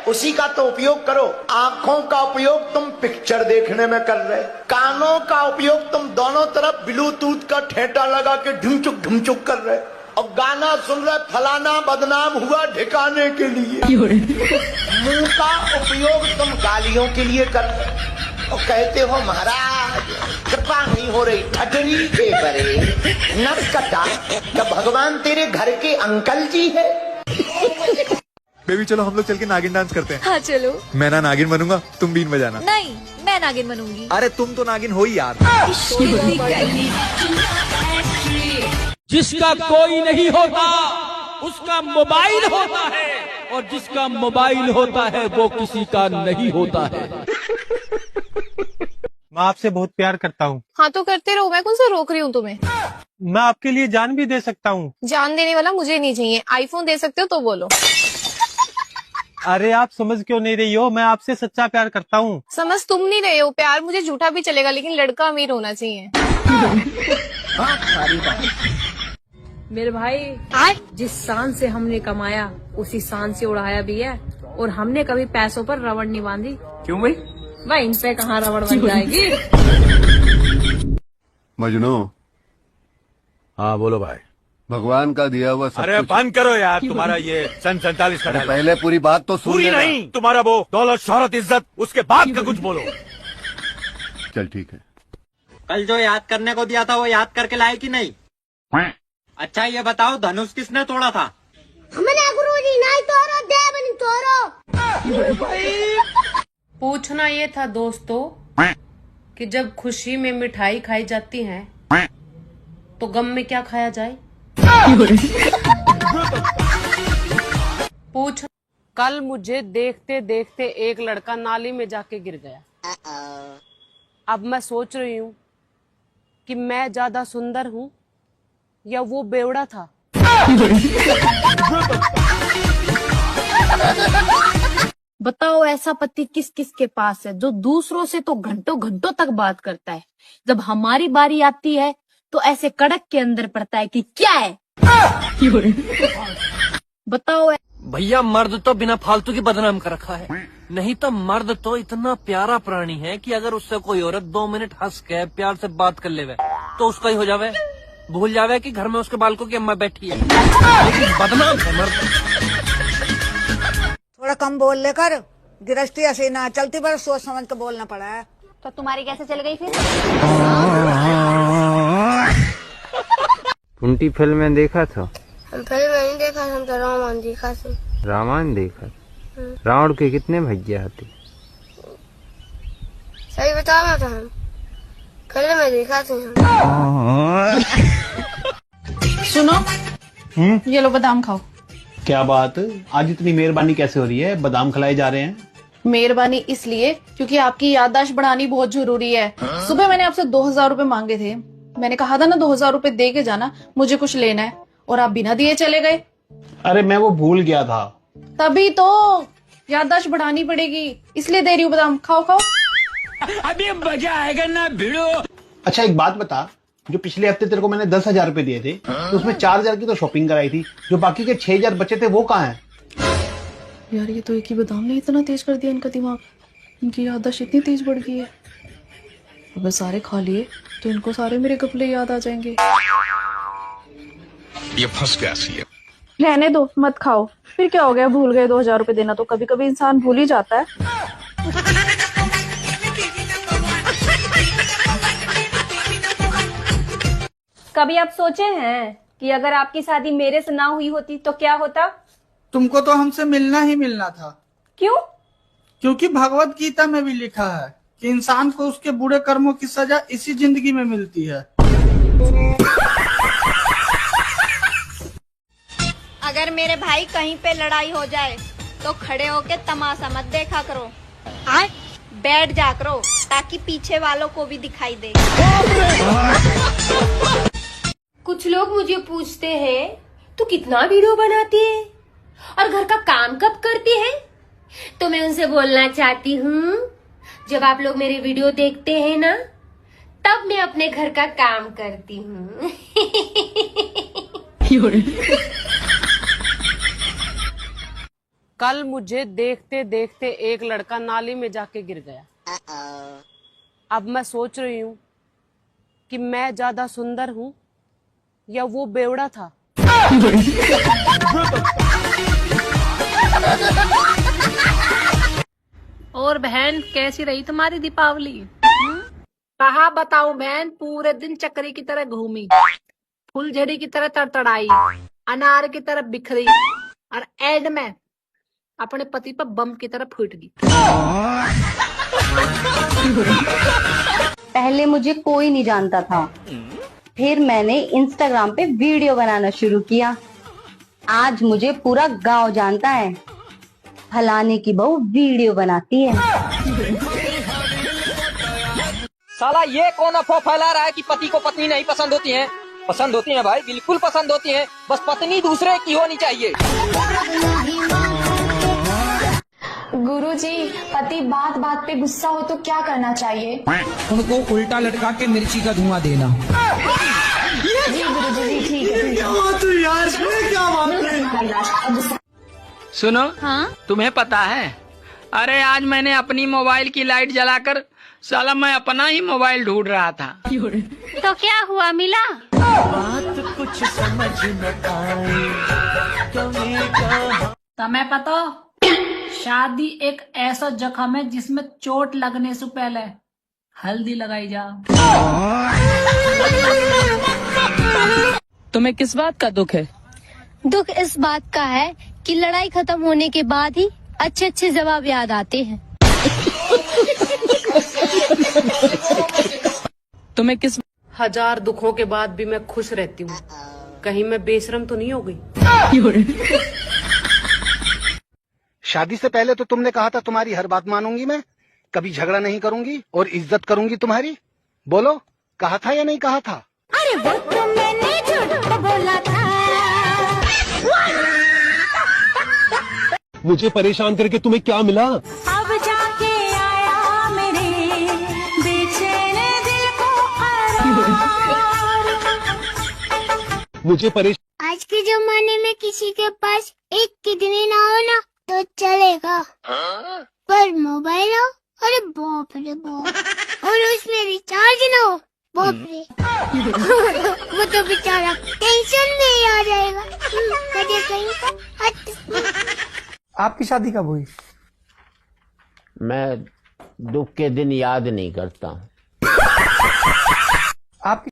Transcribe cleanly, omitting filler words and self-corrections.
उसी का तो उपयोग करो। आंखों का उपयोग तुम पिक्चर देखने में कर रहे, कानों का उपयोग तुम दोनों तरफ ब्लूटूथ का ठेटा लगा के ढुमचुक कर रहे, और गाना सुन रहे फलाना बदनाम हुआ ठिकाने के लिए। मुंह का उपयोग तुम गालियों के लिए कर रहे और कहते हो महाराज कृपा नहीं हो रही, ठटरी के करे नस कटा। क्या भगवान तेरे घर के अंकल जी है? बेबी चलो हम लोग चल के नागिन डांस करते हैं। हाँ चलो। मैं ना नागिन बनूंगा, तुम बीन बजाना। नहीं, मैं नागिन बनूंगी। अरे तुम तो नागिन हो ही यार। जिसका कोई नहीं होता उसका मोबाइल होता है, और जिसका मोबाइल होता है वो किसी का नहीं होता है। मैं आपसे बहुत प्यार करता हूँ। हाँ तो करते रहो, मैं कौन सा रोक रही हूँ तुम्हें। मैं आपके लिए जान भी दे सकता हूँ। जान देने वाला मुझे नहीं चाहिए, आईफोन दे सकते हो तो बोलो। अरे आप समझ क्यों नहीं रही हो, मैं आपसे सच्चा प्यार करता हूँ। समझ तुम नहीं रहे हो, प्यार मुझे झूठा भी चलेगा लेकिन लड़का अमीर होना चाहिए। मेरे भाई जिस शान से हमने कमाया उसी शान से उड़ाया भी है, और हमने कभी पैसों पर रबड़ नहीं बांधी। क्यों भाई? भाई इन पे कहाँ रबड़ बन जाएगी। मजनू। हाँ बोलो भाई। भगवान का दिया हुआ सब अरे कुछ। बंद करो यार, तुम्हारा ये सन 47 का डायलॉग। पहले पूरी बात तो सुन पूरी लेना। नहीं, तुम्हारा वो दौलत शोहरत इज्जत, उसके बाद का कुछ बोलो। चल ठीक है। कल जो याद करने को दिया था वो याद करके लाए कि नहीं? अच्छा ये बताओ धनुष किसने तोड़ा था? हमने गुरुजी नहीं तोड़ो, देव नहीं तोड़ो। पूछना ये था दोस्तों कि जब खुशी में मिठाई खाई जाती है तो गम में क्या खाया जाए। पूछ। कल मुझे देखते देखते एक लड़का नाली में जाके गिर गया। अब मैं सोच रही हूँ कि मैं ज्यादा सुंदर हूँ या वो बेवड़ा था। बताओ ऐसा पति किस किस के पास है जो दूसरों से तो घंटों घंटों तक बात करता है, जब हमारी बारी आती है तो ऐसे कड़क के अंदर पड़ता है कि क्या है। बताओ। भैया मर्द तो बिना फालतू की बदनाम कर रखा है, नहीं तो मर्द तो इतना प्यारा प्राणी है कि अगर उससे कोई औरत 2 मिनट हंस के प्यार से बात कर लेवे तो उसका ही हो जावे, भूल जावे कि घर में उसके बालकों की अम्मा बैठी है। लेकिन बदनाम है मर्द। थोड़ा कम बोल लेकर गृहस्थी ऐसे ना चलती, पर सोच समझ कर बोलना पड़ा है। तो तुम्हारी कैसे चल गई फिर? कुंती फिल्म में देखा था? हम फिल्म नहीं देखा, हम तो रामायण देखा था। रामायण देखा? रावण के कितने भैया थे? सही बताओ तो हम फिल्म में देखा थे। सुनो, ये लो बादाम खाओ। क्या बात, आज इतनी मेहरबानी कैसे हो रही है? बादाम खिलाए जा रहे हैं। मेहरबानी इसलिए क्योंकि आपकी याददाश्त बढ़ानी बहुत जरूरी है। सुबह मैंने आपसे 2000 रुपए मांगे थे, मैंने कहा था ना 2000 रुपए दे के जाना, मुझे कुछ लेना है, और आप बिना दिए चले गए। अरे मैं वो भूल गया था। तभी तो याददाश्त बढ़ानी पड़ेगी, इसलिए दे रही हूँ बादाम। खाओ खाओ। अभी मजा आएगा ना भिड़ो। अच्छा एक बात बता, जो पिछले हफ्ते तेरे को मैंने 10,000 रुपए दिए थे तो उसमें 4,000 की तो शॉपिंग कराई थी, जो बाकी के 6,000 बचे थे वो कहाँ हैं? यार ये तो एक ही बादाम ने इतना तेज कर दिया इनका दिमाग, इनकी याददाश्त इतनी तेज बढ़ गई है। अगर सारे खा लिए तो इनको सारे मेरे कपड़े याद आ जाएंगे। ये फंस गया सी। रहने दो, मत खाओ, फिर क्या हो गया, भूल गए 2000 रुपए देना, तो कभी कभी इंसान भूल ही जाता है। कभी आप सोचे हैं कि अगर आपकी शादी मेरे से ना हुई होती तो क्या होता? तुमको तो हमसे मिलना ही मिलना था। क्यों? क्योंकि भगवत गीता में भी लिखा है कि इंसान को उसके बुरे कर्मों की सजा इसी जिंदगी में मिलती है। अगर मेरे भाई कहीं पे लड़ाई हो जाए तो खड़े होके तमाशा मत देखा करो, बैठ जा करो ताकि पीछे वालों को भी दिखाई दे। कुछ लोग मुझे पूछते हैं तू कितना वीडियो बनाती है और घर का काम कब करती है, तो मैं उनसे बोलना चाहती हूँ जब आप लोग मेरे वीडियो देखते हैं ना तब मैं अपने घर का काम करती हूँ। कल मुझे देखते देखते एक लड़का नाली में जाके गिर गया। अब मैं सोच रही हूँ कि मैं ज्यादा सुंदर हूँ या वो बेवड़ा था। और बहन कैसी रही तुम्हारी दीपावली? कहा बताऊं बहन, पूरे दिन चक्री की तरह घूमी, फुलझड़ी की तरह तड़तड़ाई, अनार की तरह बिखरी और एंड में अपने पति पर बम की तरह फूट गई। पहले मुझे कोई नहीं जानता था, फिर मैंने इंस्टाग्राम पे वीडियो बनाना शुरू किया। आज मुझे पूरा गांव जानता है, फलाने की बहू वीडियो बनाती है। साला ये कौन अफवाह फैला रहा है कि पति को पत्नी नहीं पसंद होती है? पसंद होती है भाई, बिल्कुल पसंद होती है, बस पत्नी दूसरे की होनी चाहिए। गुरुजी, पति बात बात पे गुस्सा हो तो क्या करना चाहिए? उनको उल्टा लटका के मिर्ची का धुआं देना। जी गुरुजी, जी ठीक है। सुनो, हाँ? तुम्हें पता है, अरे आज मैंने अपनी मोबाइल की लाइट जलाकर साला मैं अपना ही मोबाइल ढूंढ रहा था। तो क्या हुआ, मिला? बात कुछ समझ न आई, तुम्हें पता, शादी एक ऐसा जख्म है जिसमें चोट लगने से पहले हल्दी लगाई जा। तुम्हें किस बात का दुख है? दुख इस बात का है कि लड़ाई खत्म होने के बाद ही अच्छे अच्छे जवाब याद आते हैं। तुम्हें किस 1000 दुखों के बाद भी मैं खुश रहती हूँ। कहीं मैं बेशरम तो नहीं हो गई? शादी से पहले तो तुमने कहा था तुम्हारी हर बात मानूंगी मैं, कभी झगड़ा नहीं करूंगी और इज्जत करूंगी तुम्हारी। बोलो, कहा था या नहीं कहा था? अरे वो तो मैंने झूठ बोला था। मुझे परेशान करके तुम्हें क्या मिला? अब जाके आया मेरे बेचैन दिल को मुझे आज के जमाने में किसी के पास एक किडनी ना हो ना तो चलेगा, पर मोबाइल हो, अरे बाप रे बाप, और उसमें रिचार्ज ना हो, बाप रे। वो तो बेचारा टेंशन में ही आ जाएगा। कहीं का। आपकी शादी कब हुई? मैं दुख के दिन याद नहीं करता हूँ। आपकी